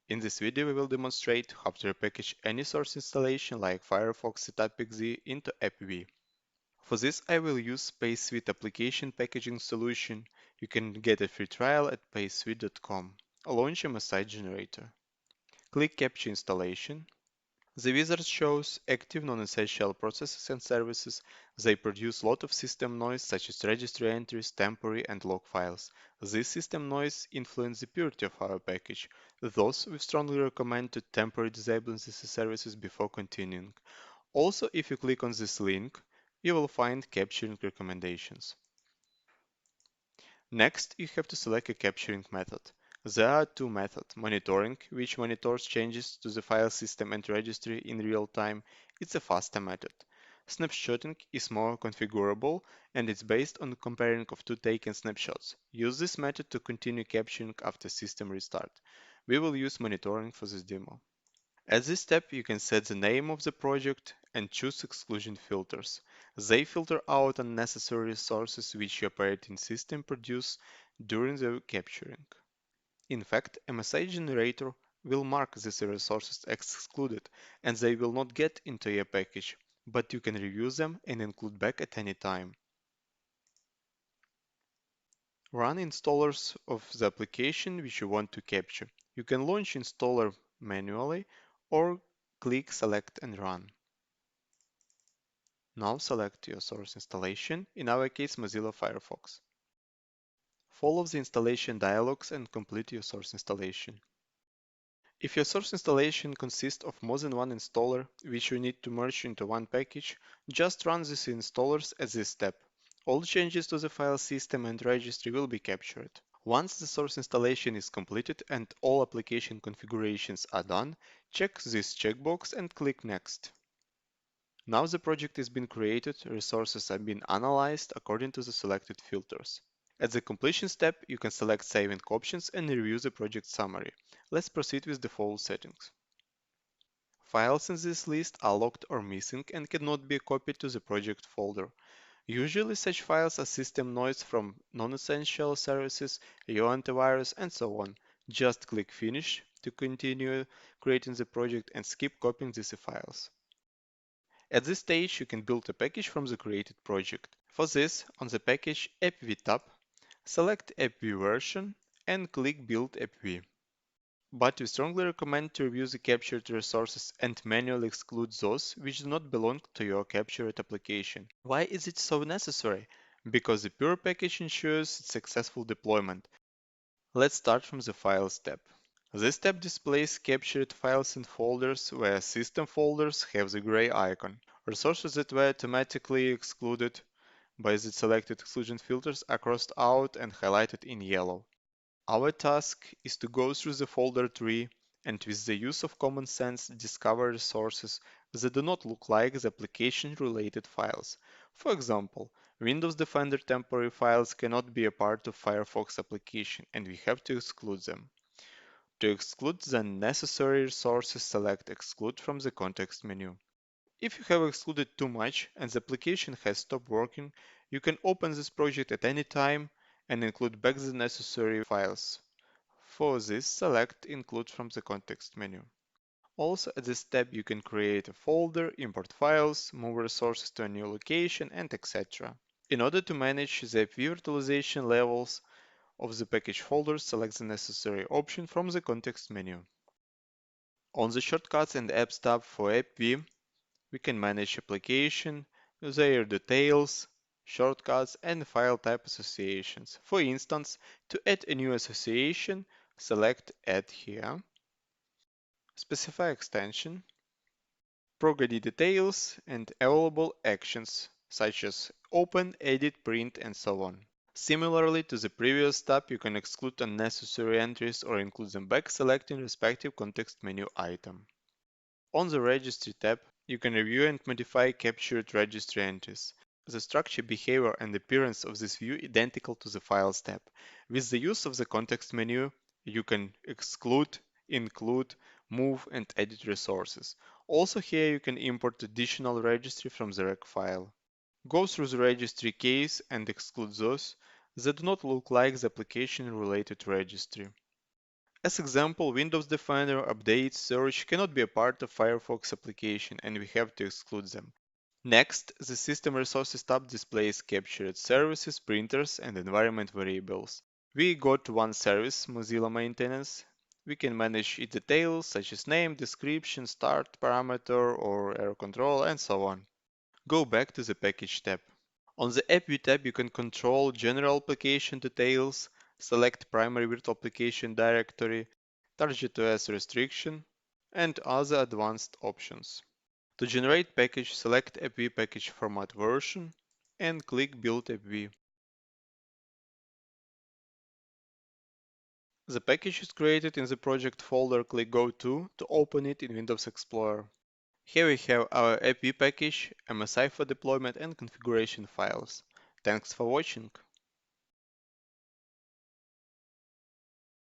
In this video, we will demonstrate how to repackage any source installation like Firefox at APPx into APPV. For this, I will use PaySuite application packaging solution. You can get a free trial at paysuite.com. Launch MSIX generator. Click Capture Installation. The wizard shows active non-essential processes and services. They produce a lot of system noise such as registry entries, temporary and log files. This system noise influences the purity of our package. Thus, we strongly recommend to temporarily disable these services before continuing. Also, if you click on this link, you will find capturing recommendations. Next, you have to select a capturing method. There are two methods: monitoring, which monitors changes to the file system and registry in real time. It's a faster method. Snapshotting is more configurable and it's based on comparing of two taken snapshots. Use this method to continue capturing after system restart. We will use monitoring for this demo. At this step, you can set the name of the project and choose exclusion filters. They filter out unnecessary resources which your operating system produces during the capturing. In fact, MSIX generator will mark these resources as excluded and they will not get into your package, but you can review them and include back at any time. Run installers of the application which you want to capture. You can launch installer manually or click Select and Run. Now select your source installation, in our case Mozilla Firefox. Follow the installation dialogs and complete your source installation. If your source installation consists of more than one installer, which you need to merge into one package, just run these installers at this step. All changes to the file system and registry will be captured. Once the source installation is completed and all application configurations are done, check this checkbox and click Next. Now the project has been created, resources have been analyzed according to the selected filters. At the completion step, you can select saving options and review the project summary. Let's proceed with default settings. Files in this list are locked or missing and cannot be copied to the project folder. Usually such files are system noise from non-essential services, your antivirus, and so on. Just click Finish to continue creating the project and skip copying these files. At this stage, you can build a package from the created project. For this, on the Package APPV tab, select APPV version and click Build APPV. But we strongly recommend to review the captured resources and manually exclude those which do not belong to your captured application. Why is it so necessary? Because the pure package ensures its successful deployment. Let's start from the Files tab. This tab displays captured files and folders where system folders have the gray icon. Resources that were automatically excluded by the selected exclusion filters are crossed out and highlighted in yellow. Our task is to go through the folder tree and with the use of common sense discover resources that do not look like the application-related files. For example, Windows Defender temporary files cannot be a part of Firefox application and we have to exclude them. To exclude the necessary resources, select Exclude from the context menu. If you have excluded too much and the application has stopped working, you can open this project at any time and include back the necessary files. For this, select Include from the context menu. Also, at this step, you can create a folder, import files, move resources to a new location, and etc. In order to manage the APPV virtualization levels of the package folder, select the necessary option from the context menu. On the Shortcuts and Apps tab for APPV, we can manage application, their details, shortcuts, and file type associations. For instance, to add a new association, select Add here, specify extension, prog-id details, and available actions such as open, edit, print, and so on. Similarly to the previous tab, you can exclude unnecessary entries or include them back, selecting respective context menu item. On the Registry tab, you can review and modify captured registry entries. The structure, behavior, and appearance of this view identical to the Files tab. With the use of the context menu, you can exclude, include, move, and edit resources. Also here you can import additional registry from the rec file. Go through the registry case and exclude those that do not look like the application-related registry. As example, Windows Defender, updates, search cannot be a part of Firefox application and we have to exclude them. Next, the System Resources tab displays captured services, printers, and environment variables. We got one service, Mozilla Maintenance. We can manage its details such as name, description, start parameter, or error control, and so on. Go back to the Package tab. On the APPV tab, you can control general application details, select primary virtual application directory, target OS restriction, and other advanced options. To generate package, select APPV package format version and click Build APPV. The package is created in the project folder. Click Go to open it in Windows Explorer. Here we have our APPV package, MSI for deployment and configuration files. Thanks for watching.